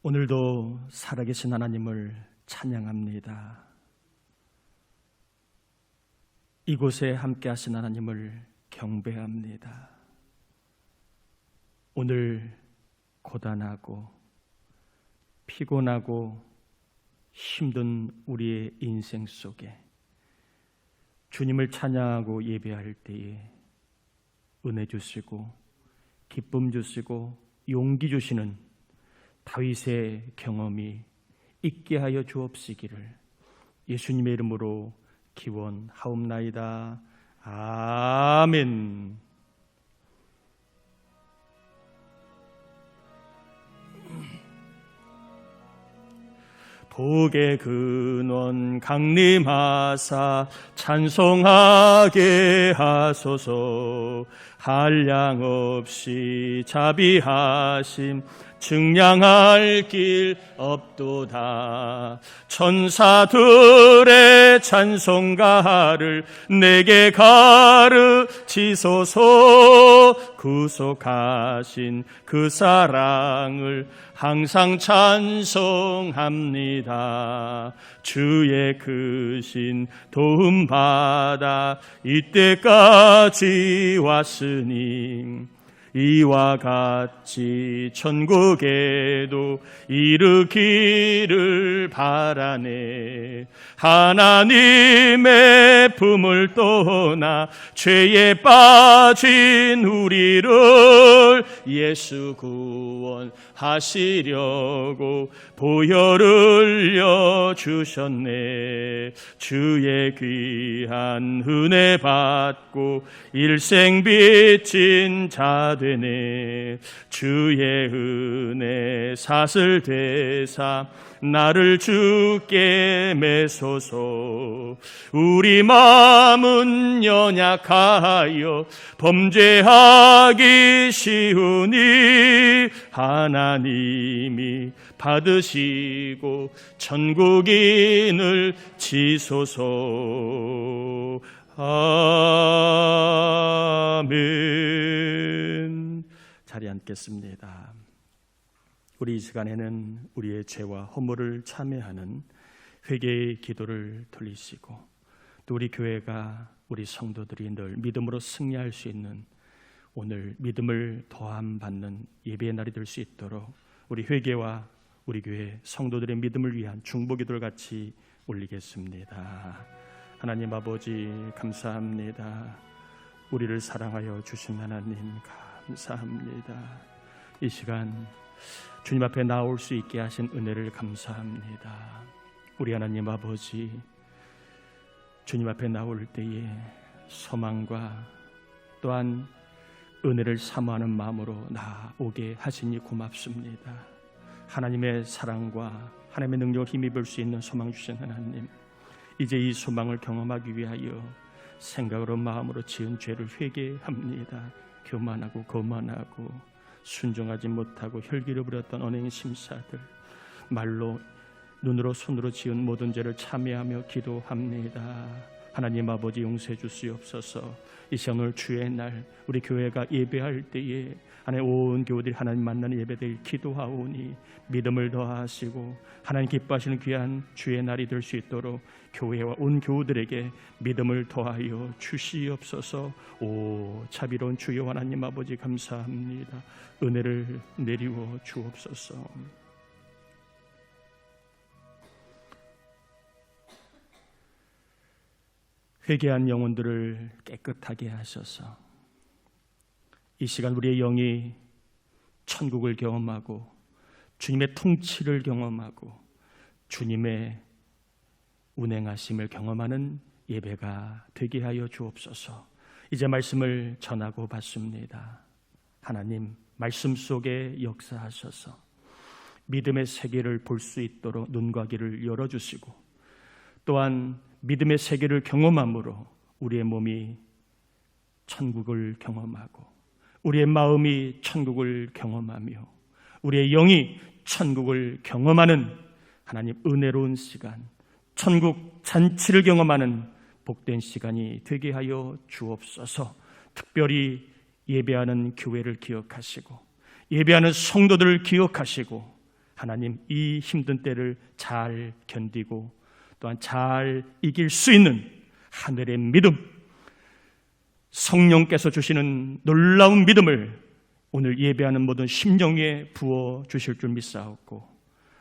오늘도 살아계신 하나님을 찬양합니다. 이곳에 함께 하신 하나님을 경배합니다. 오늘 고단하고 피곤하고 힘든 우리의 인생 속에 주님을 찬양하고 예배할 때에 은혜 주시고 기쁨 주시고 용기 주시는 다윗의 경험이 있게 하여 주옵시기를 예수님의 이름으로 기원하옵나이다. 아멘. 복의 근원 강림하사 찬송하게 하소서. 한량없이 자비하심 증량할 길 없도다. 천사들의 찬송가를 내게 가르치소서. 구속하신 그 사랑을 항상 찬송합니다. 주의 크신 도움받아 이때까지 왔으니 이와 같이 천국에도 이르기를 바라네. 하나님의 품을 떠나 죄에 빠진 우리를 예수 구원하시려고 보혈을 흘려 주셨네. 주의 귀한 은혜 받고 일생 빚진 자 되네. 주의 은혜 사슬 되사 나를 주께 매소서. 우리 마음은 연약하여 범죄하기 쉬우니 하나님이 받으시고 천국인을 지소서. 아멘. 자리에 앉겠습니다. 우리 이 시간에는 우리의 죄와 허물을 참회하는 회개의 기도를 돌리시고 또 우리 교회가 우리 성도들이 늘 믿음으로 승리할 수 있는 오늘 믿음을 더함 받는 예배의 날이 될 수 있도록 우리 회개와 우리 교회 성도들의 믿음을 위한 중보기도를 같이 올리겠습니다. 하나님 아버지 감사합니다. 우리를 사랑하여 주신 하나님 감사합니다. 이 시간 주님 앞에 나올 수 있게 하신 은혜를 감사합니다. 우리 하나님 아버지 주님 앞에 나올 때에 소망과 또한 은혜를 사모하는 마음으로 나오게 하시니 고맙습니다. 하나님의 사랑과 하나님의 능력을 힘입을 수 있는 소망 주신 하나님, 이제 이 소망을 경험하기 위하여 생각으로 마음으로 지은 죄를 회개합니다. 교만하고 거만하고 순종하지 못하고 혈기를 부렸던 언행 심사들, 말로 눈으로 손으로 지은 모든 죄를 참회하며 기도합니다. 하나님 아버지 용서해 주시옵소서. 이 시간 오늘 주의 날 우리 교회가 예배할 때에 하나님 온 교우들이 하나님 만나는 예배들 기도하오니 믿음을 더하시고 하나님 기뻐하시는 귀한 주의 날이 될 수 있도록 교회와 온 교우들에게 믿음을 더하여 주시옵소서. 오 자비로운 주여 하나님 아버지 감사합니다. 은혜를 내리워 주옵소서. 회개한 영혼들을 깨끗하게 하셔서 이 시간 우리의 영이 천국을 경험하고 주님의 통치를 경험하고 주님의 운행하심을 경험하는 예배가 되게 하여 주옵소서. 이제 말씀을 전하고 받습니다. 하나님 말씀 속에 역사하셔서 믿음의 세계를 볼 수 있도록 눈과 귀를 열어주시고 또한 믿음의 세계를 경험함으로 우리의 몸이 천국을 경험하고 우리의 마음이 천국을 경험하며 우리의 영이 천국을 경험하는 하나님 은혜로운 시간, 천국 잔치를 경험하는 복된 시간이 되게 하여 주옵소서. 특별히 예배하는 교회를 기억하시고 예배하는 성도들을 기억하시고 하나님, 이 힘든 때를 잘 견디고 또한 잘 이길 수 있는 하늘의 믿음, 성령께서 주시는 놀라운 믿음을 오늘 예배하는 모든 심령 위에 부어 주실 줄 믿사옵고,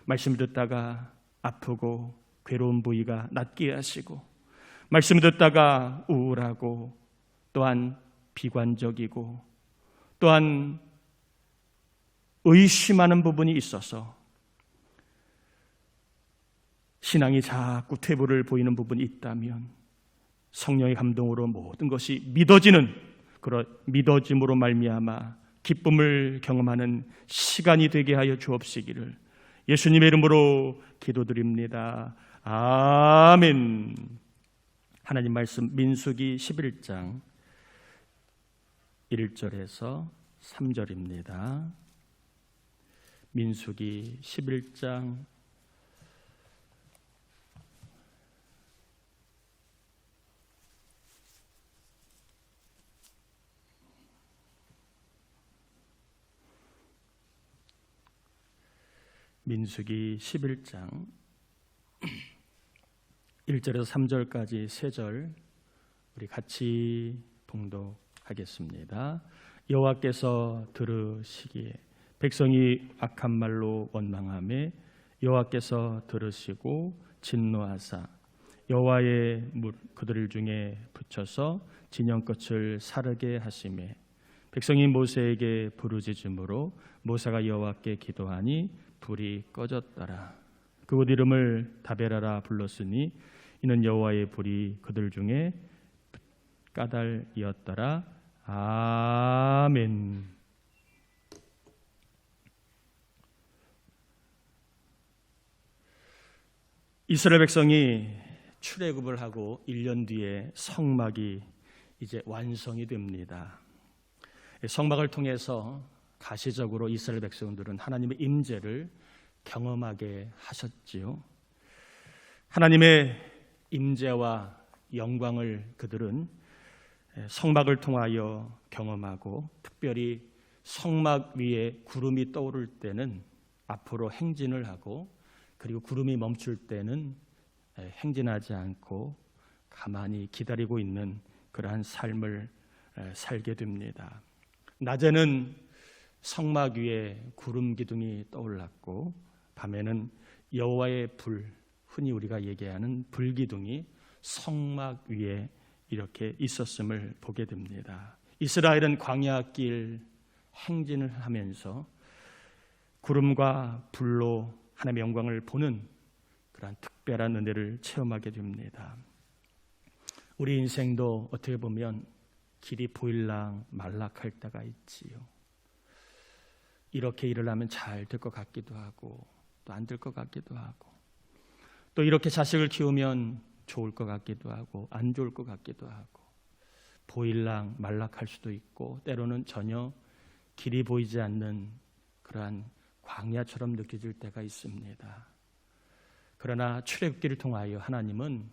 말씀 듣다가 아프고 괴로운 부위가 낫게 하시고, 말씀 듣다가 우울하고 또한 비관적이고 또한 의심하는 부분이 있어서 신앙이 자꾸 퇴보를 보이는 부분이 있다면 성령의 감동으로 모든 것이 믿어지는 그런 믿어짐으로 말미암아 기쁨을 경험하는 시간이 되게 하여 주옵시기를 예수님의 이름으로 기도드립니다. 아멘. 하나님 말씀 민수기 11장 1절에서 3절입니다. 민수기 11장 1절에서 3절까지 3절 우리 같이 봉독하겠습니다. 여호와께서 들으시기에 백성이 악한 말로 원망하며 여호와께서 들으시고 진노하사 여호와의 그들 중에 붙여서 진영 끝을 사르게 하시며 백성이 모세에게 부르짖음으로 모세가 여호와께 기도하니 불이 꺼졌더라. 그곳 이름을 다베라라 불렀으니 이는 여호와의 불이 그들 중에 까닭이었더라. 아멘. 이스라엘 백성이 출애굽을 하고 1년 뒤에 성막이 이제 완성이 됩니다. 성막을 통해서 가시적으로 이스라엘 백성들은 하나님의 임재를 경험하게 하셨지요. 하나님의 임재와 영광을 그들은 성막을 통하여 경험하고, 특별히 성막 위에 구름이 떠오를 때는 앞으로 행진을 하고, 그리고 구름이 멈출 때는 행진하지 않고 가만히 기다리고 있는 그러한 삶을 살게 됩니다. 낮에는 성막 위에 구름 기둥이 떠올랐고, 밤에는 여호와의 불, 흔히 우리가 얘기하는 불기둥이 성막 위에 이렇게 있었음을 보게 됩니다. 이스라엘은 광야길 행진을 하면서 구름과 불로 하나님의 영광을 보는 그러한 특별한 은혜를 체험하게 됩니다. 우리 인생도 어떻게 보면 길이 보일랑 말락할 때가 있지요. 이렇게 일을 하면 잘 될 것 같기도 하고 또 안 될 것 같기도 하고, 또 이렇게 자식을 키우면 좋을 것 같기도 하고 안 좋을 것 같기도 하고, 보일랑 말락할 수도 있고 때로는 전혀 길이 보이지 않는 그러한 광야처럼 느껴질 때가 있습니다. 그러나 출애굽기를 통하여 하나님은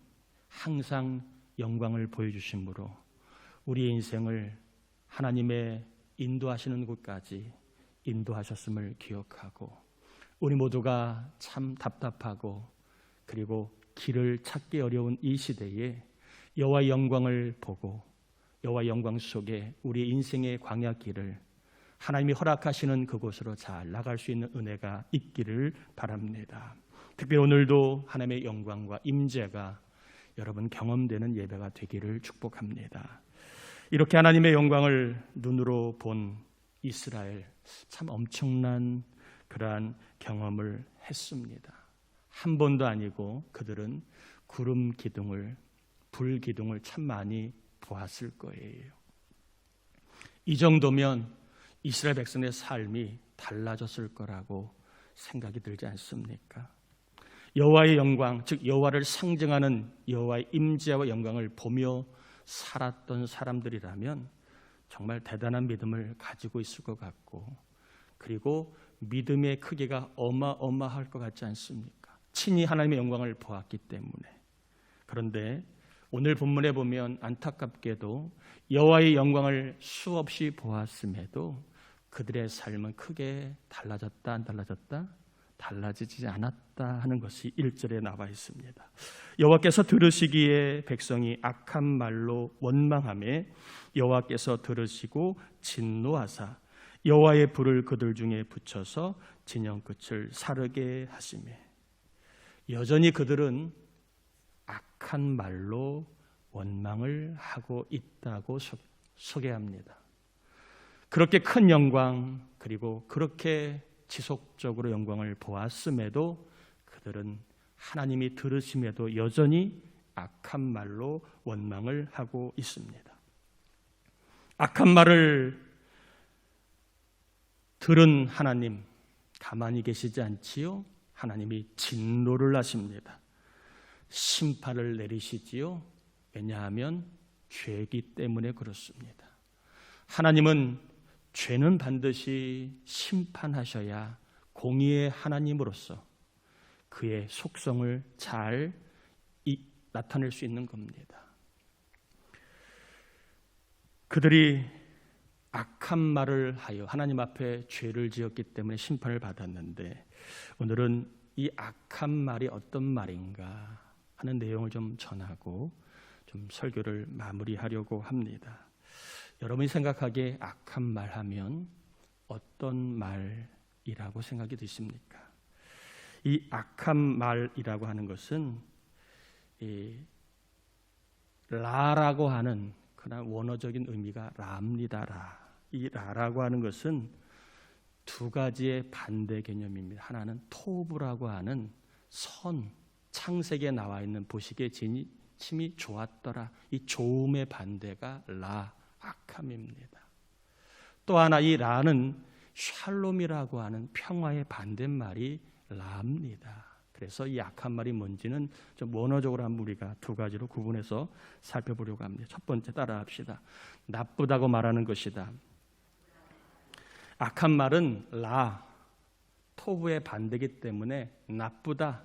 항상 영광을 보여주심으로 우리의 인생을 하나님의 인도하시는 곳까지 인도하셨음을 기억하고, 우리 모두가 참 답답하고 그리고 길을 찾기 어려운 이 시대에 여호와의 영광을 보고 여호와의 영광 속에 우리 인생의 광야길을 하나님이 허락하시는 그곳으로 잘 나갈 수 있는 은혜가 있기를 바랍니다. 특별히 오늘도 하나님의 영광과 임재가 여러분 경험되는 예배가 되기를 축복합니다. 이렇게 하나님의 영광을 눈으로 본 이스라엘, 참 엄청난 그러한 경험을 했습니다. 한 번도 아니고 그들은 구름 기둥을, 불 기둥을 참 많이 보았을 거예요. 이 정도면 이스라엘 백성의 삶이 달라졌을 거라고 생각이 들지 않습니까? 여호와의 영광, 즉 여호와를 상징하는 여호와의 임재와 영광을 보며 살았던 사람들이라면 정말 대단한 믿음을 가지고 있을 것 같고, 그리고 믿음의 크기가 어마어마할 것 같지 않습니까? 친히 하나님의 영광을 보았기 때문에. 그런데 오늘 본문에 보면 안타깝게도 여호와의 영광을 수없이 보았음에도 그들의 삶은 크게 달라졌다 안 달라졌다? 달라지지 않았다 하는 것이 1절에 나와 있습니다. 여호와께서 들으시기에 백성이 악한 말로 원망하며 여호와께서 들으시고 진노하사 여호와의 불을 그들 중에 붙여서 진영 끝을 사르게 하시며, 여전히 그들은 악한 말로 원망을 하고 있다고 소개합니다. 그렇게 큰 영광, 그리고 그렇게 지속적으로 영광을 보았음에도 그들은 하나님이 들으심에도 여전히 악한 말로 원망을 하고 있습니다. 악한 말을 들은 하나님 가만히 계시지 않지요? 하나님이 진노를 하십니다. 심판을 내리시지요? 왜냐하면 죄이기 때문에 그렇습니다. 하나님은 죄는 반드시 심판하셔야 공의의 하나님으로서 그의 속성을 잘 나타낼 수 있는 겁니다. 그들이 악한 말을 하여 하나님 앞에 죄를 지었기 때문에 심판을 받았는데, 오늘은 이 악한 말이 어떤 말인가 하는 내용을 좀 전하고 좀 설교를 마무리하려고 합니다. 여러분이 생각하기에 악한 말 하면 어떤 말이라고 생각이 드십니까? 이 악한 말이라고 하는 것은 이 라라고 하는 그런 원어적인 의미가 라입니다. 라. 이 라라고 하는 것은 두 가지의 반대 개념입니다. 하나는 토브라고 하는 선, 창세기에 나와 있는 보시기에 심히 좋았더라. 이 좋음의 반대가 라, 악함입니다. 또 하나 이 라는 샬롬이라고 하는 평화의 반대말이 라입니다. 그래서 이 악한 말이 뭔지는 좀 원어적으로 한번 우리가 두 가지로 구분해서 살펴보려고 합니다. 첫 번째 따라합시다. 나쁘다고 말하는 것이다. 악한 말은 라, 토브의 반대이기 때문에 나쁘다,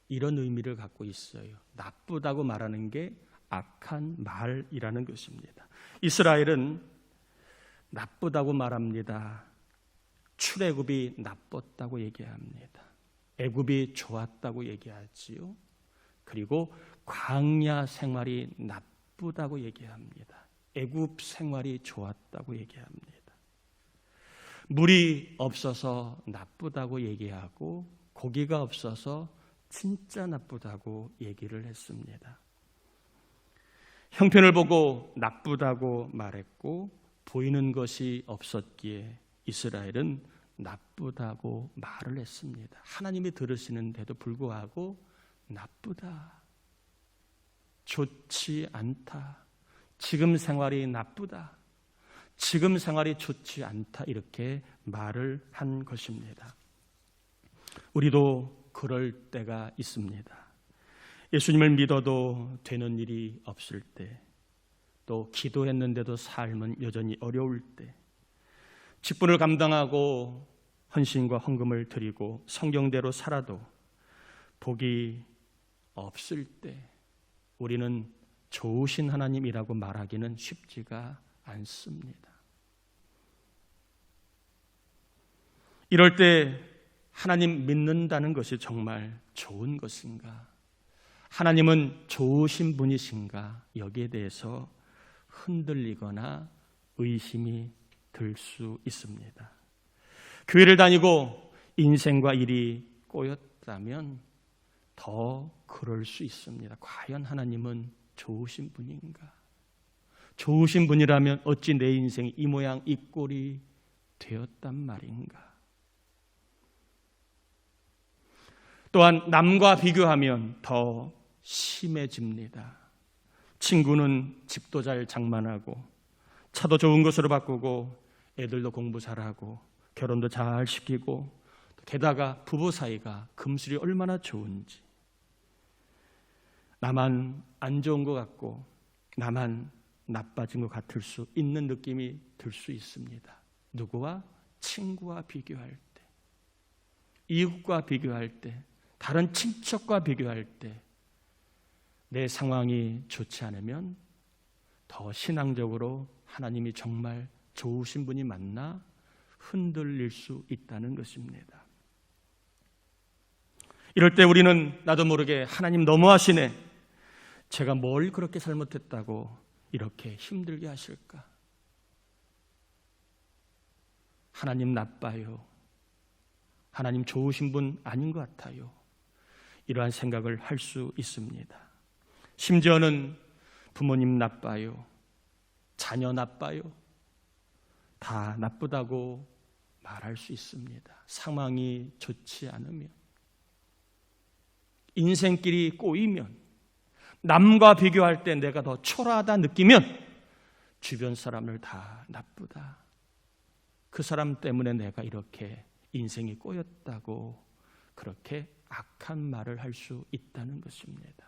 이런 의미를 갖고 있어요. 나쁘다고 말하는 게 악한 말이라는 것입니다. 이스라엘은 나쁘다고 말합니다. 출애굽이 나빴다고 얘기합니다. 애굽이 좋았다고 얘기하지요. 그리고 광야 생활이 나쁘다고 얘기합니다. 애굽 생활이 좋았다고 얘기합니다. 물이 없어서 나쁘다고 얘기하고 고기가 없어서 진짜 나쁘다고 얘기를 했습니다. 형편을 보고 나쁘다고 말했고 보이는 것이 없었기에 이스라엘은 나쁘다고 말을 했습니다. 하나님이 들으시는데도 불구하고 나쁘다, 좋지 않다, 지금 생활이 나쁘다, 지금 생활이 좋지 않다, 이렇게 말을 한 것입니다. 우리도 그럴 때가 있습니다. 예수님을 믿어도 되는 일이 없을 때, 또 기도했는데도 삶은 여전히 어려울 때, 직분을 감당하고 헌신과 헌금을 드리고 성경대로 살아도 복이 없을 때 우리는 좋으신 하나님이라고 말하기는 쉽지가 않습니다. 이럴 때 하나님 믿는다는 것이 정말 좋은 것인가? 하나님은 좋으신 분이신가? 여기에 대해서 흔들리거나 의심이 들 수 있습니다. 교회를 다니고 인생과 일이 꼬였다면 더 그럴 수 있습니다. 과연 하나님은 좋으신 분인가? 좋으신 분이라면 어찌 내 인생이 이 모양 이 꼴이 되었단 말인가? 또한 남과 비교하면 더 심해집니다. 친구는 집도 잘 장만하고 차도 좋은 것으로 바꾸고 애들도 공부 잘하고 결혼도 잘 시키고 게다가 부부 사이가 금슬이 얼마나 좋은지, 나만 안 좋은 것 같고 나만 나빠진 것 같을 수 있는 느낌이 들 수 있습니다. 누구와? 친구와 비교할 때, 이웃과 비교할 때, 다른 친척과 비교할 때 내 상황이 좋지 않으면 더 신앙적으로 하나님이 정말 좋으신 분이 맞나 흔들릴 수 있다는 것입니다. 이럴 때 우리는 나도 모르게 하나님 너무하시네, 제가 뭘 그렇게 잘못했다고 이렇게 힘들게 하실까? 하나님 나빠요, 하나님 좋으신 분 아닌 것 같아요, 이러한 생각을 할 수 있습니다. 심지어는 부모님 나빠요, 자녀 나빠요, 다 나쁘다고 말할 수 있습니다. 상황이 좋지 않으면, 인생길이 꼬이면, 남과 비교할 때 내가 더 초라하다 느끼면 주변 사람을 다 나쁘다, 그 사람 때문에 내가 이렇게 인생이 꼬였다고 그렇게 악한 말을 할 수 있다는 것입니다.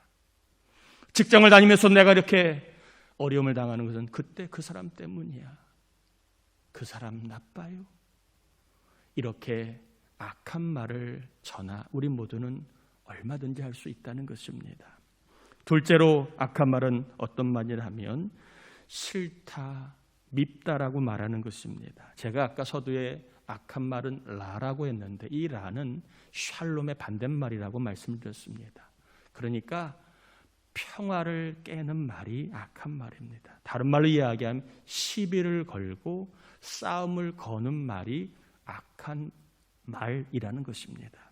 직장을 다니면서 내가 이렇게 어려움을 당하는 것은 그때 그 사람 때문이야, 그 사람 나빠요, 이렇게 악한 말을 전하 우리 모두는 얼마든지 할 수 있다는 것입니다. 둘째로 악한 말은 어떤 말이라면 싫다, 밉다라고 말하는 것입니다. 제가 아까 서두에 악한 말은 라라고 했는데 이 라는 샬롬의 반대말이라고 말씀드렸습니다. 그러니까 평화를 깨는 말이 악한 말입니다. 다른 말로 이야기하면 시비를 걸고 싸움을 거는 말이 악한 말이라는 것입니다.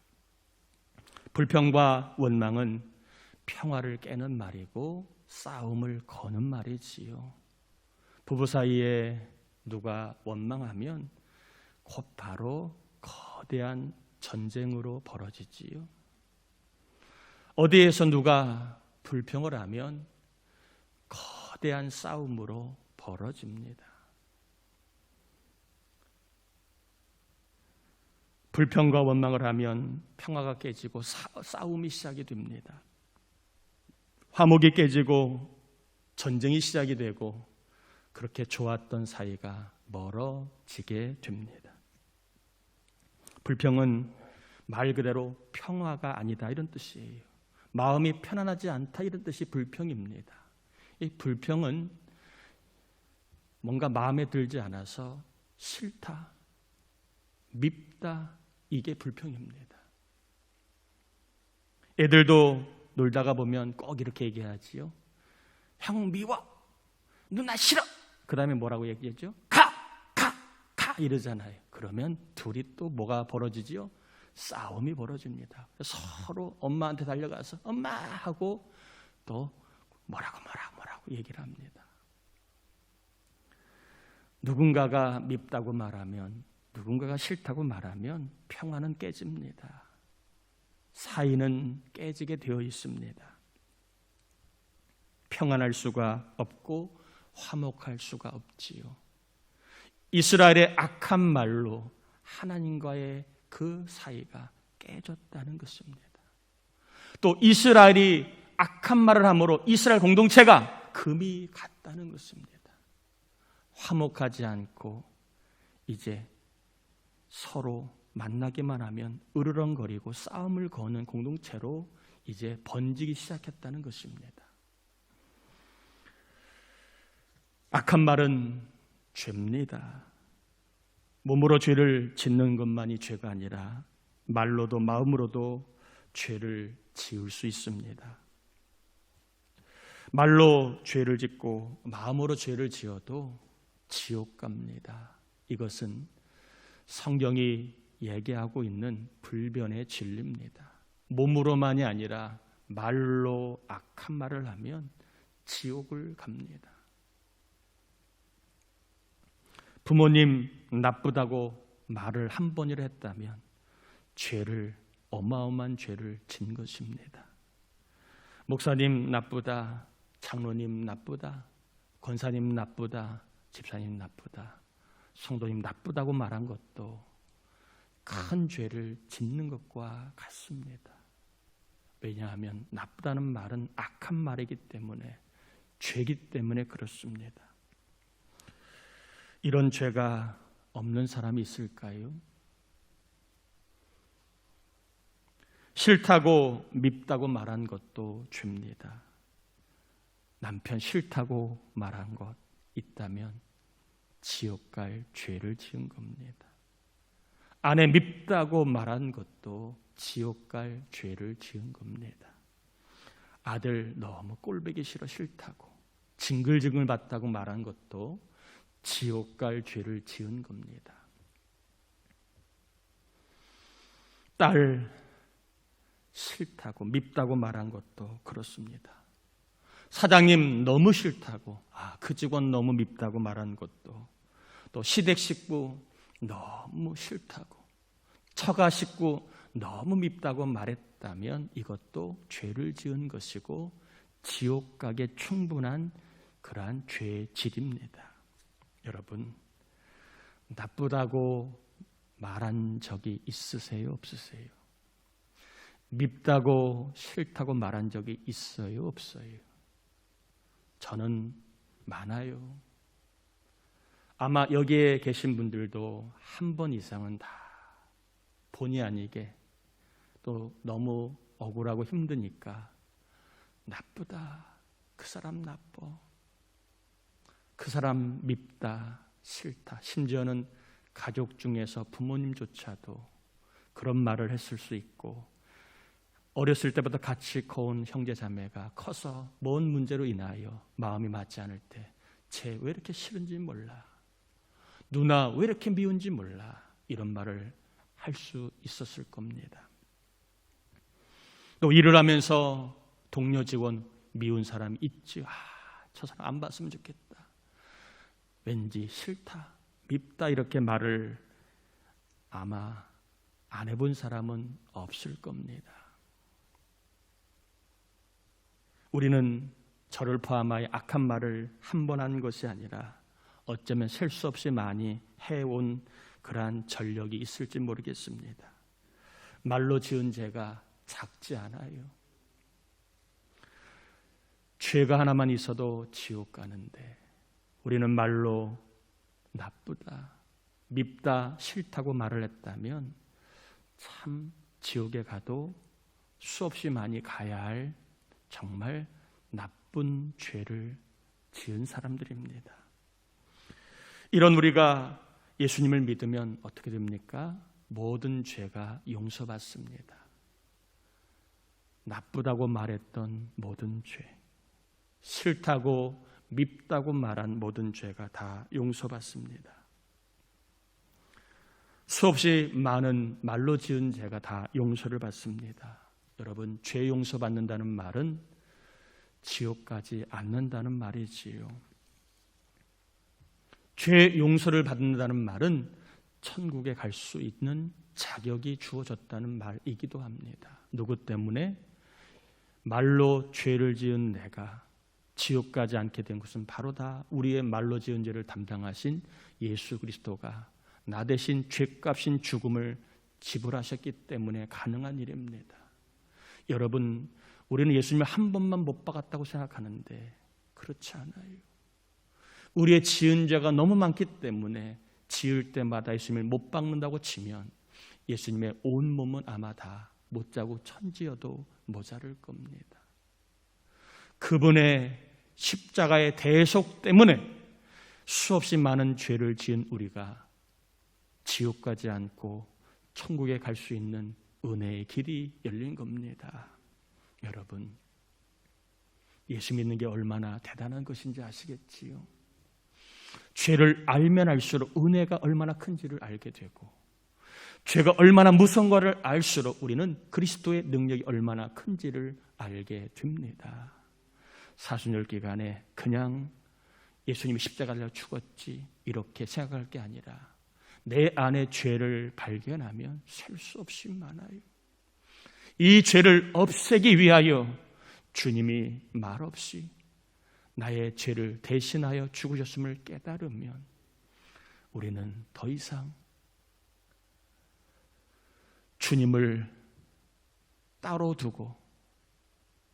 불평과 원망은 평화를 깨는 말이고 싸움을 거는 말이지요. 부부 사이에 누가 원망하면 곧 바로 거대한 전쟁으로 벌어지지요. 어디에서 누가 불평을 하면 거대한 싸움으로 벌어집니다. 불평과 원망을 하면 평화가 깨지고 싸움이 시작이 됩니다. 화목이 깨지고 전쟁이 시작이 되고 그렇게 좋았던 사이가 멀어지게 됩니다. 불평은 말 그대로 평화가 아니다 이런 뜻이에요. 마음이 편안하지 않다 이런 뜻이 불평입니다. 이 불평은 뭔가 마음에 들지 않아서 싫다, 밉다, 이게 불평입니다. 애들도 놀다가 보면 꼭 이렇게 얘기하지요. 형 미워, 누나 싫어. 그 다음에 뭐라고 얘기했죠? 가 이러잖아요. 그러면 둘이 또 뭐가 벌어지지요? 싸움이 벌어집니다. 서로 엄마한테 달려가서 엄마 하고 또 뭐라고 얘기를 합니다. 누군가가 밉다고 말하면, 누군가가 싫다고 말하면 평화는 깨집니다. 사이는 깨지게 되어 있습니다. 평안할 수가 없고 화목할 수가 없지요. 이스라엘의 악한 말로 하나님과의 그 사이가 깨졌다는 것입니다. 또 이스라엘이 악한 말을 함으로 이스라엘 공동체가 금이 갔다는 것입니다. 화목하지 않고 이제 서로 만나기만 하면 으르렁거리고 싸움을 거는 공동체로 이제 번지기 시작했다는 것입니다. 악한 말은 죄입니다. 몸으로 죄를 짓는 것만이 죄가 아니라 말로도 마음으로도 죄를 지을 수 있습니다. 말로 죄를 짓고 마음으로 죄를 지어도 지옥 갑니다. 이것은 성경이 얘기하고 있는 불변의 진리입니다. 몸으로만이 아니라 말로 악한 말을 하면 지옥을 갑니다. 부모님 나쁘다고 말을 한 번이라 했다면 어마어마한 죄를 진 것입니다. 목사님 나쁘다, 장로님 나쁘다, 권사님 나쁘다, 집사님 나쁘다, 성도님 나쁘다고 말한 것도 큰 죄를 짓는 것과 같습니다. 왜냐하면 나쁘다는 말은 악한 말이기 때문에, 죄이기 때문에 그렇습니다. 이런 죄가 없는 사람이 있을까요? 싫다고 밉다고 말한 것도 죄입니다. 남편 싫다고 말한 것 있다면 지옥 갈 죄를 지은 겁니다. 아내 밉다고 말한 것도 지옥 갈 죄를 지은 겁니다. 아들 너무 꼴보기 싫다고 징글징글 봤다고 말한 것도 지옥 갈 죄를 지은 겁니다. 딸 싫다고 밉다고 말한 것도 그렇습니다. 사장님 너무 싫다고, 그 직원 너무 밉다고 말한 것도, 또 시댁 식구 너무 싫다고, 처가 식구 너무 밉다고 말했다면 이것도 죄를 지은 것이고 지옥 가게 충분한 그러한 죄의 질입니다. 여러분, 나쁘다고 말한 적이 있으세요? 없으세요? 밉다고 싫다고 말한 적이 있어요? 없어요? 저는 많아요. 아마 여기에 계신 분들도 한 번 이상은 다 본의 아니게 또 너무 억울하고 힘드니까 나쁘다, 그 사람 나빠, 그 사람 밉다, 싫다, 심지어는 가족 중에서 부모님조차도 그런 말을 했을 수 있고, 어렸을 때부터 같이 커온 형제자매가 커서 뭔 문제로 인하여 마음이 맞지 않을 때 쟤 왜 이렇게 싫은지 몰라, 누나 왜 이렇게 미운지 몰라, 이런 말을 할 수 있었을 겁니다. 또 일을 하면서 동료 직원 미운 사람이 있지, 저 사람 안 봤으면 좋겠다, 왠지 싫다, 밉다, 이렇게 말을 아마 안 해본 사람은 없을 겁니다. 우리는 저를 포함하여 악한 말을 한 번 한 것이 아니라 어쩌면 셀 수 없이 많이 해온 그러한 전력이 있을지 모르겠습니다. 말로 지은 죄가 작지 않아요. 죄가 하나만 있어도 지옥 가는데 우리는 말로 나쁘다, 밉다, 싫다고 말을 했다면 참 지옥에 가도 수없이 많이 가야 할 정말 나쁜 죄를 지은 사람들입니다. 이런 우리가 예수님을 믿으면 어떻게 됩니까? 모든 죄가 용서받습니다. 나쁘다고 말했던 모든 죄, 싫다고 밉다고 말한 모든 죄가 다 용서받습니다. 수없이 많은 말로 지은 죄가 다 용서를 받습니다. 여러분, 죄 용서받는다는 말은 지옥 가지 않는다는 말이지요. 죄 용서를 받는다는 말은 천국에 갈 수 있는 자격이 주어졌다는 말이기도 합니다. 누구 때문에? 말로 죄를 지은 내가 지옥 가지 않게 된 것은 바로 다 우리의 말로 지은 죄를 담당하신 예수 그리스도가 나 대신 죄값인 죽음을 지불하셨기 때문에 가능한 일입니다. 여러분, 우리는 예수님을 한 번만 못 박았다고 생각하는데 그렇지 않아요. 우리의 지은 죄가 너무 많기 때문에 지을 때마다 예수님을 못 박는다고 치면 예수님의 온 몸은 아마 다 못 자고 천지여도 모자랄 겁니다. 그분의 십자가의 대속 때문에 수없이 많은 죄를 지은 우리가 지옥 가지 않고 천국에 갈 수 있는 은혜의 길이 열린 겁니다. 여러분, 예수 믿는 게 얼마나 대단한 것인지 아시겠지요? 죄를 알면 알수록 은혜가 얼마나 큰지를 알게 되고, 죄가 얼마나 무서운 것을 알수록 우리는 그리스도의 능력이 얼마나 큰지를 알게 됩니다. 사순절 기간에 그냥 예수님이 십자가를 죽었지 이렇게 생각할 게 아니라 내 안에 죄를 발견하면 셀 수 없이 많아요. 이 죄를 없애기 위하여 주님이 말없이 나의 죄를 대신하여 죽으셨음을 깨달으면 우리는 더 이상 주님을 따로 두고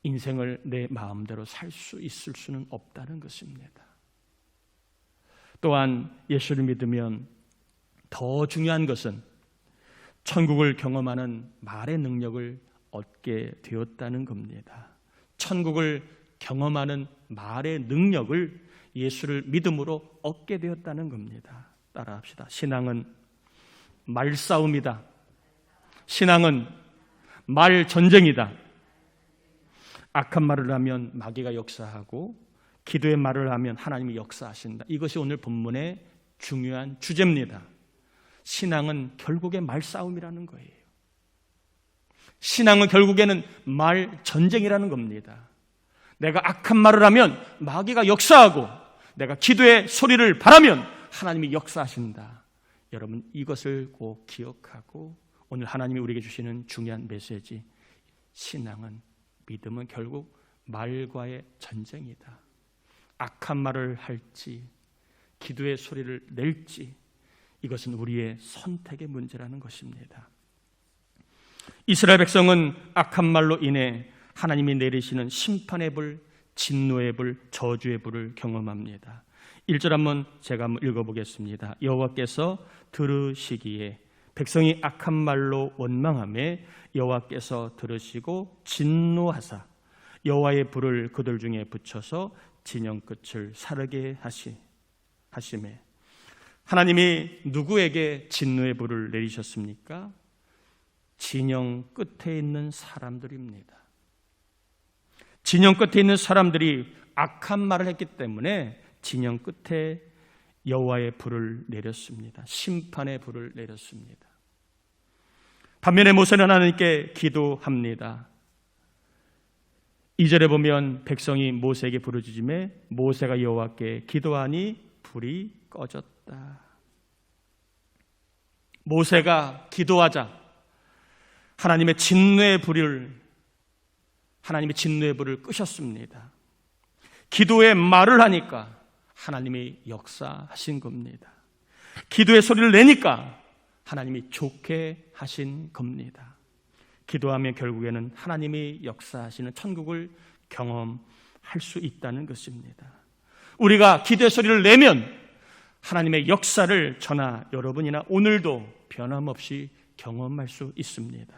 인생을 내 마음대로 살 수 있을 수는 없다는 것입니다. 또한 예수를 믿으면 더 중요한 것은 천국을 경험하는 말의 능력을 얻게 되었다는 겁니다. 천국을 경험하는 말의 능력을 예수를 믿음으로 얻게 되었다는 겁니다. 따라합시다. 신앙은 말싸움이다. 신앙은 말 전쟁이다. 악한 말을 하면 마귀가 역사하고 기도의 말을 하면 하나님이 역사하신다. 이것이 오늘 본문의 중요한 주제입니다. 신앙은 결국에 말싸움이라는 거예요. 신앙은 결국에는 말 전쟁이라는 겁니다. 내가 악한 말을 하면 마귀가 역사하고 내가 기도의 소리를 바라면 하나님이 역사하신다. 여러분, 이것을 꼭 기억하고 오늘 하나님이 우리에게 주시는 중요한 메시지, 신앙은, 믿음은 결국 말과의 전쟁이다. 악한 말을 할지 기도의 소리를 낼지 이것은 우리의 선택의 문제라는 것입니다. 이스라엘 백성은 악한 말로 인해 하나님이 내리시는 심판의 불, 진노의 불, 저주의 불을 경험합니다. 1절 한번 제가 한번 읽어보겠습니다. 여호와께서 들으시기에 백성이 악한 말로 원망하매 여호와께서 들으시고 진노하사 여호와의 불을 그들 중에 붙여서 진영 끝을 사르게 하시매. 하나님이 누구에게 진노의 불을 내리셨습니까? 진영 끝에 있는 사람들입니다. 진영 끝에 있는 사람들이 악한 말을 했기 때문에 진영 끝에 여호와의 불을 내렸습니다. 심판의 불을 내렸습니다. 반면에 모세는 하나님께 기도합니다. 2절에 보면 백성이 모세에게 부르짖음에 모세가 여호와께 기도하니 불이 꺼졌다. 모세가 기도하자 하나님의 진노의 불을 끄셨습니다. 기도의 말을 하니까 하나님이 역사하신 겁니다. 기도의 소리를 내니까 하나님이 좋게 하신 겁니다. 기도하면 결국에는 하나님이 역사하시는 천국을 경험할 수 있다는 것입니다. 우리가 기도의 소리를 내면 하나님의 역사를 저나 여러분이나 오늘도 변함없이 경험할 수 있습니다.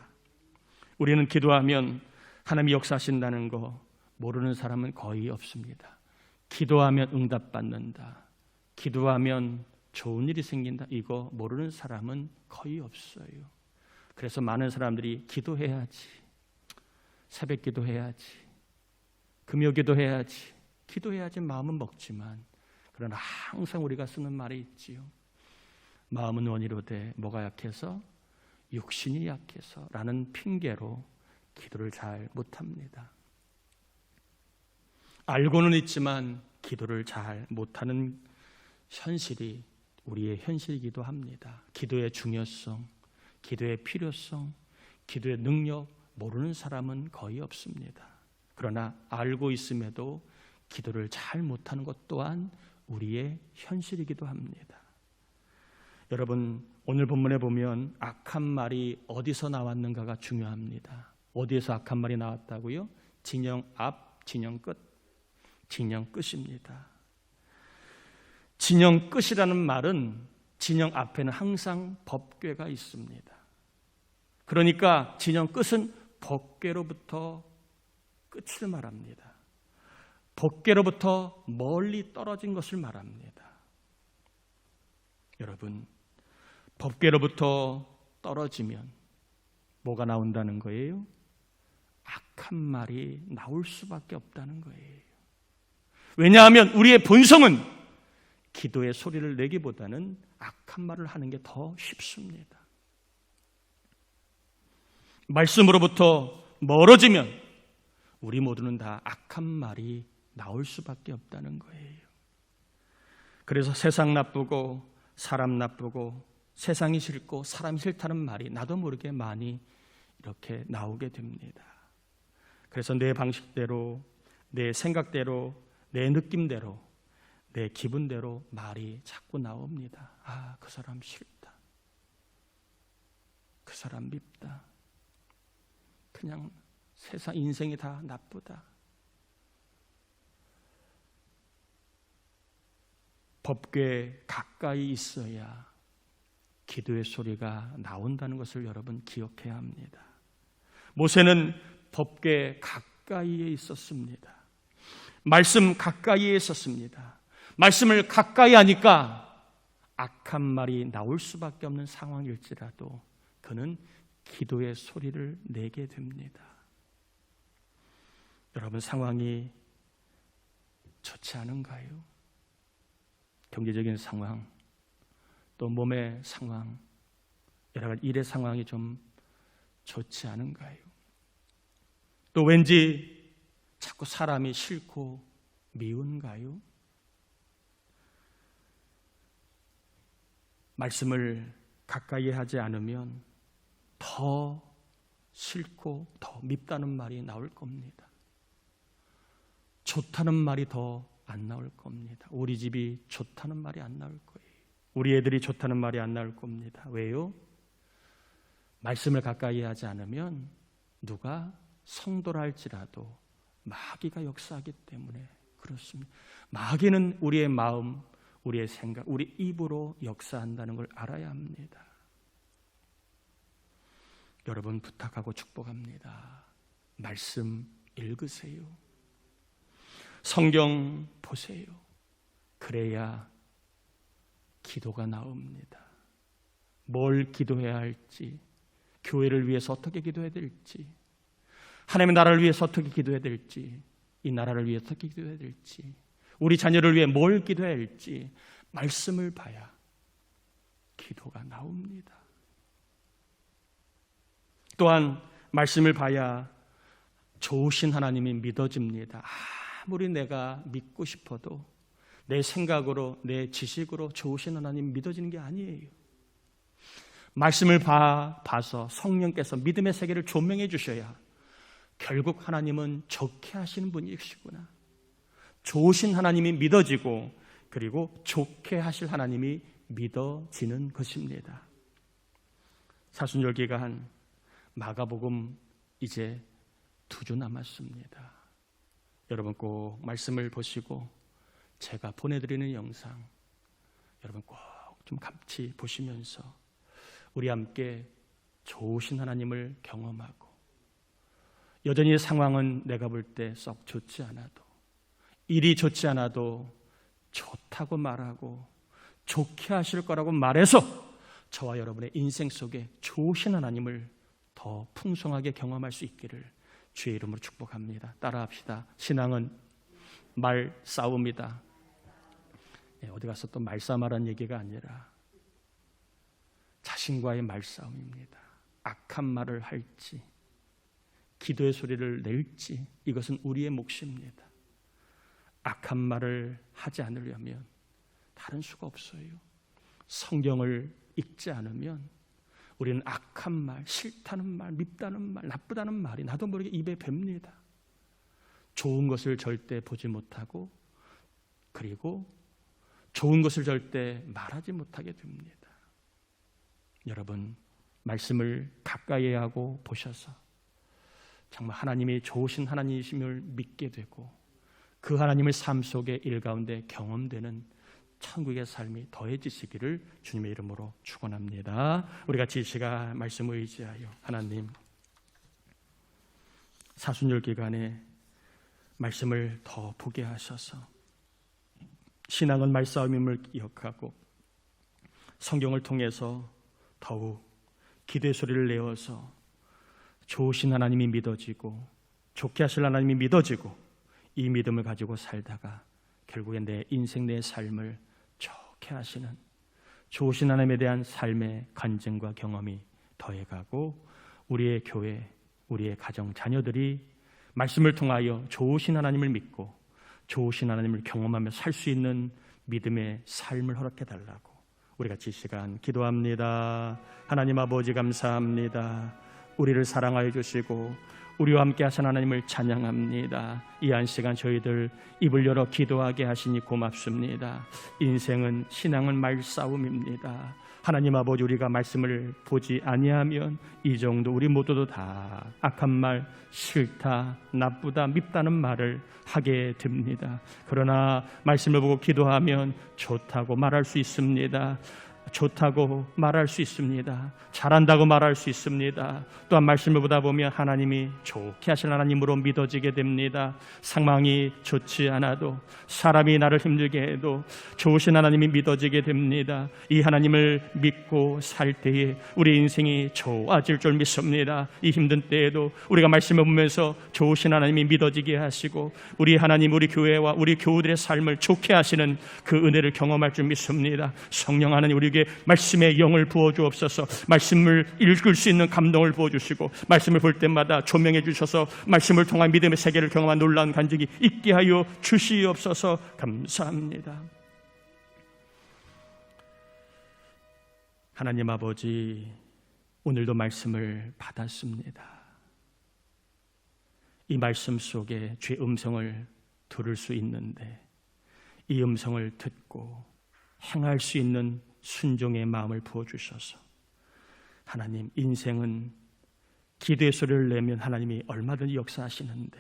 우리는 기도하면 하나님이 역사하신다는 거 모르는 사람은 거의 없습니다. 기도하면 응답받는다, 기도하면 좋은 일이 생긴다, 이거 모르는 사람은 거의 없어요. 그래서 많은 사람들이 기도해야지, 새벽 기도해야지, 금요 기도해야지, 기도해야지 마음은 먹지만 그러나 항상 우리가 쓰는 말이 있지요. 마음은 원이로되 뭐가 약해서? 육신이 약해서 라는 핑계로 기도를 잘 못합니다. 알고는 있지만 기도를 잘 못하는 현실이 우리의 현실이기도 합니다. 기도의 중요성, 기도의 필요성, 기도의 능력 모르는 사람은 거의 없습니다. 그러나 알고 있음에도 기도를 잘 못하는 것 또한 우리의 현실이기도 합니다. 여러분, 오늘 본문에 보면 악한 말이 어디서 나왔는가가 중요합니다. 어디에서 악한 말이 나왔다고요? 진영 앞, 진영 끝, 진영 끝입니다. 진영 끝이라는 말은 진영 앞에는 항상 법궤가 있습니다. 그러니까 진영 끝은 법궤로부터 끝을 말합니다. 법궤로부터 멀리 떨어진 것을 말합니다. 여러분, 법궤로부터 떨어지면 뭐가 나온다는 거예요? 악한 말이 나올 수밖에 없다는 거예요. 왜냐하면 우리의 본성은 기도의 소리를 내기보다는 악한 말을 하는 게 더 쉽습니다. 말씀으로부터 멀어지면 우리 모두는 다 악한 말이 나올 수밖에 없다는 거예요. 그래서 세상 나쁘고 사람 나쁘고 세상이 싫고 사람이 싫다는 말이 나도 모르게 많이 이렇게 나오게 됩니다. 그래서 내 방식대로, 내 생각대로, 내 느낌대로, 내 기분대로 말이 자꾸 나옵니다. 아, 그 사람 싫다, 그 사람 밉다, 그냥 세상 인생이 다 나쁘다. 법궤 가까이 있어야 기도의 소리가 나온다는 것을 여러분 기억해야 합니다. 모세는 법궤 가까이에 있었습니다. 말씀 가까이에 있었습니다. 말씀을 가까이 하니까 악한 말이 나올 수밖에 없는 상황일지라도 그는 기도의 소리를 내게 됩니다. 여러분, 상황이 좋지 않은가요? 경제적인 상황, 또 몸의 상황, 여러 가지 일의 상황이 좀 좋지 않은가요? 또 왠지 자꾸 사람이 싫고 미운가요? 말씀을 가까이 하지 않으면 더 싫고 더 밉다는 말이 나올 겁니다. 좋다는 말이 더 안 나올 겁니다. 우리 집이 좋다는 말이 안 나올 거예요. 우리 애들이 좋다는 말이 안 나올 겁니다. 왜요? 말씀을 가까이 하지 않으면 누가 성도라 할지라도 마귀가 역사하기 때문에 그렇습니다. 마귀는 우리의 마음, 우리의 생각, 우리 입으로 역사한다는 걸 알아야 합니다. 여러분, 부탁하고 축복합니다. 말씀 읽으세요. 성경 보세요. 그래야 기도가 나옵니다. 뭘 기도해야 할지, 교회를 위해서 어떻게 기도해야 될지, 하나님의 나라를 위해서 어떻게 기도해야 될지, 이 나라를 위해서 어떻게 기도해야 될지, 우리 자녀를 위해 뭘 기도해야 할지 말씀을 봐야 기도가 나옵니다. 또한 말씀을 봐야 좋으신 하나님이 믿어집니다. 아무리 내가 믿고 싶어도 내 생각으로, 내 지식으로 좋으신 하나님 믿어지는 게 아니에요. 말씀을 봐서 성령께서 믿음의 세계를 조명해 주셔야 결국 하나님은 좋게 하시는 분이시구나, 좋으신 하나님이 믿어지고 그리고 좋게 하실 하나님이 믿어지는 것입니다. 사순절기가 한 마가복음 이제 2주 남았습니다. 여러분 꼭 말씀을 보시고 제가 보내드리는 영상 여러분 꼭 좀 같이 보시면서 우리 함께 좋으신 하나님을 경험하고, 여전히 상황은 내가 볼 때 썩 좋지 않아도, 일이 좋지 않아도 좋다고 말하고 좋게 하실 거라고 말해서 저와 여러분의 인생 속에 좋으신 하나님을 더 풍성하게 경험할 수 있기를 주의 이름으로 축복합니다. 따라합시다. 신앙은 말싸움이다. 어디 가서 또 말싸움하라는 얘기가 아니라 자신과의 말싸움입니다. 악한 말을 할지 기도의 소리를 낼지 이것은 우리의 몫입니다. 악한 말을 하지 않으려면 다른 수가 없어요. 성경을 읽지 않으면 우리는 악한 말, 싫다는 말, 밉다는 말, 나쁘다는 말이 나도 모르게 입에 뱉습니다. 좋은 것을 절대 보지 못하고 그리고 좋은 것을 절대 말하지 못하게 됩니다. 여러분, 말씀을 가까이 하고 보셔서 정말 하나님이 좋으신 하나님이심을 믿게 되고 그 하나님의 삶 속에 일가운데 경험되는 천국의 삶이 더해지시기를 주님의 이름으로 축원합니다. 우리 같이 이 시간 말씀을 의지하여 하나님, 사순절 기간에 말씀을 더 보게 하셔서 신앙은 말싸움임을 기억하고 성경을 통해서 더욱 기도의 소리를 내어서 좋으신 하나님이 믿어지고 좋게 하실 하나님이 믿어지고 이 믿음을 가지고 살다가 결국엔 내 인생, 내 삶을 좋게 하시는 좋으신 하나님에 대한 삶의 간증과 경험이 더해가고 우리의 교회, 우리의 가정, 자녀들이 말씀을 통하여 좋으신 하나님을 믿고 좋으신 하나님을 경험하며 살 수 있는 믿음의 삶을 허락해달라고 우리 같이 이 시간 기도합니다. 하나님 아버지 감사합니다. 우리를 사랑하여 주시고 우리와 함께 하신 하나님을 찬양합니다. 이 한 시간 저희들 입을 열어 기도하게 하시니 고맙습니다. 인생은, 신앙은 말싸움입니다. 하나님 아버지, 우리가 말씀을 보지 아니하면 이 정도 우리 모두도 다 악한 말, 싫다, 나쁘다, 밉다는 말을 하게 됩니다. 그러나 말씀을 보고 기도하면 좋다고 말할 수 있습니다. 좋다고 말할 수 있습니다. 잘한다고 말할 수 있습니다. 또한 말씀을 보다 보면 하나님이 좋게 하실 하나님으로 믿어지게 됩니다. 상황이 좋지 않아도, 사람이 나를 힘들게 해도 좋으신 하나님이 믿어지게 됩니다. 이 하나님을 믿고 살 때에 우리 인생이 좋아질 줄 믿습니다. 이 힘든 때에도 우리가 말씀을 보면서 좋으신 하나님이 믿어지게 하시고 우리 하나님, 우리 교회와 우리 교우들의 삶을 좋게 하시는 그 은혜를 경험할 줄 믿습니다. 성령 하나님, 우리에게 말씀의 영을 부어주옵소서. 말씀을 읽을 수 있는 감동을 부어주시고 말씀을 볼 때마다 조명해 주셔서 말씀을 통한 믿음의 세계를 경험한 놀라운 간증이 있게 하여 주시옵소서. 감사합니다. 하나님 아버지, 오늘도 말씀을 받았습니다. 이 말씀 속에 주의 음성을 들을 수 있는데 이 음성을 듣고 행할 수 있는 순종의 마음을 부어주셔서 하나님, 인생은 기도의 소리를 내면 하나님이 얼마든지 역사하시는데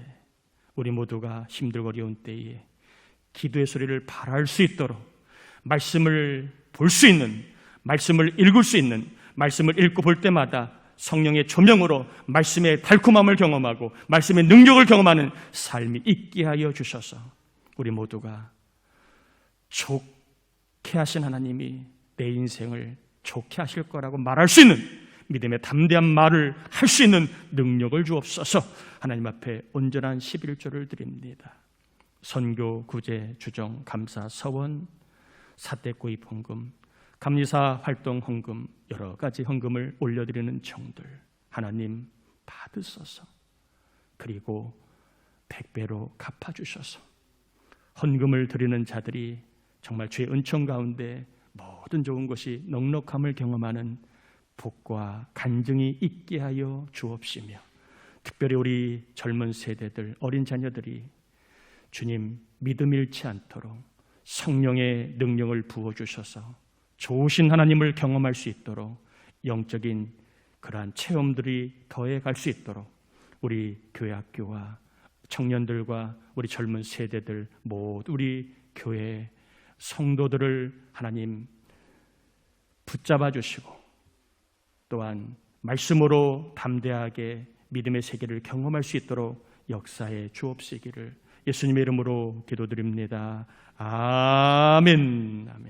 우리 모두가 힘들고 어려운 때에 기도의 소리를 발할 수 있도록 말씀을 볼 수 있는, 말씀을 읽을 수 있는, 말씀을 읽고 볼 때마다 성령의 조명으로 말씀의 달콤함을 경험하고 말씀의 능력을 경험하는 삶이 있게 하여 주셔서 우리 모두가 좋게 하신 하나님이 내 인생을 좋게 하실 거라고 말할 수 있는 믿음의 담대한 말을 할 수 있는 능력을 주옵소서. 하나님 앞에 온전한 11조를 드립니다. 선교, 구제, 주정, 감사, 서원, 사대 구입 헌금, 감리사 활동 헌금, 여러 가지 헌금을 올려드리는 정들 하나님 받으소서. 그리고 100배로 갚아주셔서 헌금을 드리는 자들이 정말 주의 은총 가운데 모든 좋은 것이 넉넉함을 경험하는 복과 간증이 있게 하여 주옵시며, 특별히 우리 젊은 세대들, 어린 자녀들이 주님 믿음 잃지 않도록 성령의 능력을 부어주셔서 좋으신 하나님을 경험할 수 있도록 영적인 그러한 체험들이 더해갈 수 있도록 우리 교회 학교와 청년들과 우리 젊은 세대들 모두 우리 교회 성도들을 하나님 붙잡아 주시고 또한 말씀으로 담대하게 믿음의 세계를 경험할 수 있도록 역사해 주옵시기를 예수님의 이름으로 기도드립니다. 아멘. 아멘.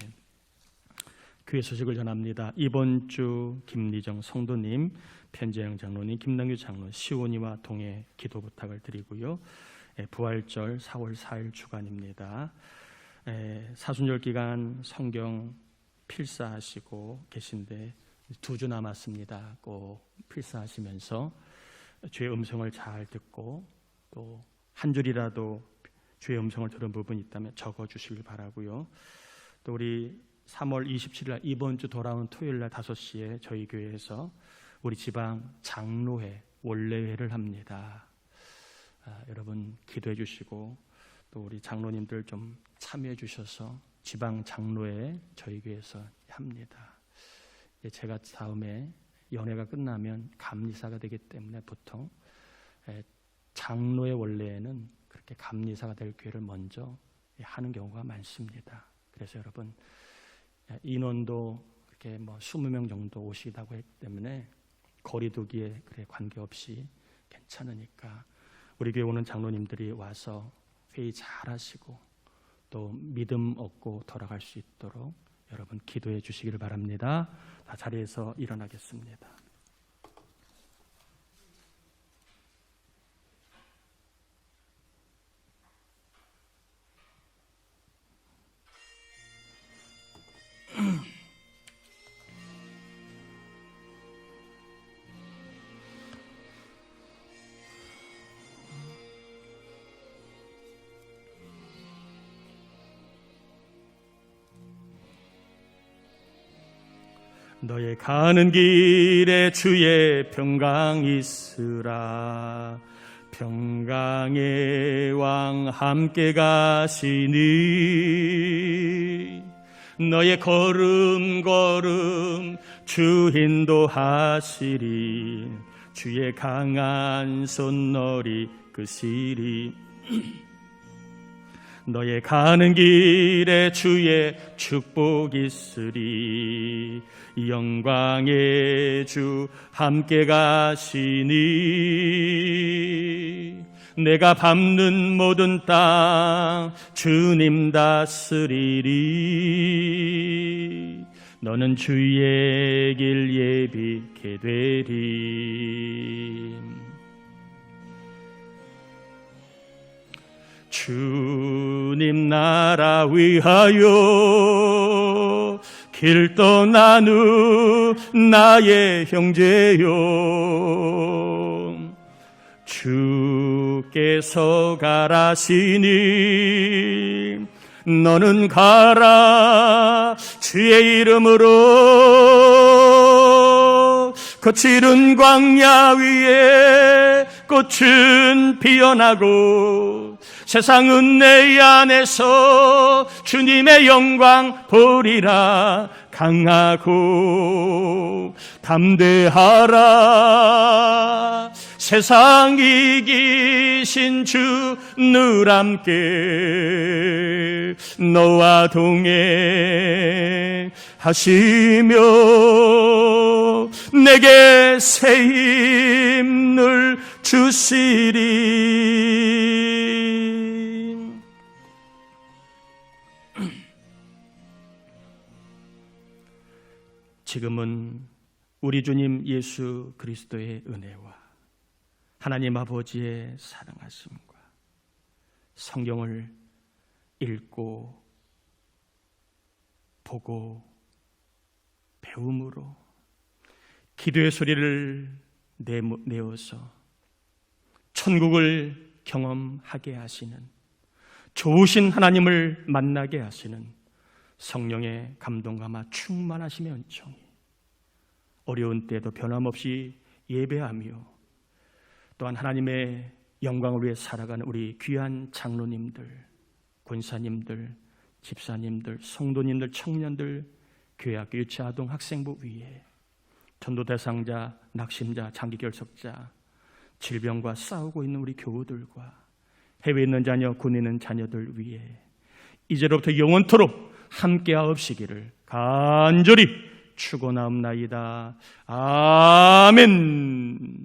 교회 소식을 전합니다. 이번 주 김리정 성도님, 편재영 장로님, 김남규 장로, 시온이와 동해 기도 부탁을 드리고요. 부활절 4월 4일 주간입니다. 사순절 기간 성경 필사하시고 계신데 2주 남았습니다. 꼭 필사하시면서 주의 음성을 잘 듣고 또 한 줄이라도 주의 음성을 들은 부분이 있다면 적어주시길 바라고요. 또 우리 3월 27일 날 이번 주 돌아온 토요일 날 5시에 저희 교회에서 우리 지방 장로회 원래회를 합니다. 여러분 기도해 주시고 또 우리 장로님들 좀 참여해 주셔서 지방 장로회 저희 교회에서 합니다. 제가 다음에 연회가 끝나면 감리사가 되기 때문에 보통 장로의 원래에는 그렇게 감리사가 될 기회를 먼저 하는 경우가 많습니다. 그래서 여러분 인원도 그렇게 20명 정도 오시다고 했기 때문에 거리두기에 그래 관계없이 괜찮으니까 우리 교회 오는 장로님들이 와서 회의 잘 하시고 또 믿음 얻고 돌아갈 수 있도록 여러분 기도해 주시기를 바랍니다. 다 자리에서 일어나겠습니다. 너의 가는 길에 주의 평강 있으라. 평강의 왕 함께 가시니 너의 걸음 주 인도하시리. 주의 강한 손 너리 끄시리. 너의 가는 길에 주의 축복이 있으리. 영광의 주 함께 가시니 내가 밟는 모든 땅 주님 다스리리. 너는 주의 길 예비케 되리. 주님 나라 위하여 길 떠나는 나의 형제여, 주께서 가라시니 너는 가라. 주의 이름으로 거칠은 광야 위에 꽃은 피어나고 세상은 내 안에서 주님의 영광 보리라. 강하고 담대하라. 세상 이기신 주 늘 함께 너와 동행하시며 내게 새 힘을 주시리. 지금은 우리 주님 예수 그리스도의 은혜와 하나님 아버지의 사랑하심과 성경을 읽고 보고 배움으로 기도의 소리를 내어서 천국을 경험하게 하시는, 좋으신 하나님을 만나게 하시는 성령의 감동감화 충만하심의 은총이 어려운 때도 변함없이 예배하며 또한 하나님의 영광을 위해 살아가는 우리 귀한 장로님들, 권사님들, 집사님들, 성도님들, 청년들, 교회학교, 유치, 아동, 학생부 위에 전도 대상자, 낙심자, 장기 결석자, 질병과 싸우고 있는 우리 교우들과 해외에 있는 자녀, 군에 있는 자녀들 위에 이제로부터 영원토록 함께하옵시기를 간절히 축원하옵나이다. 아멘.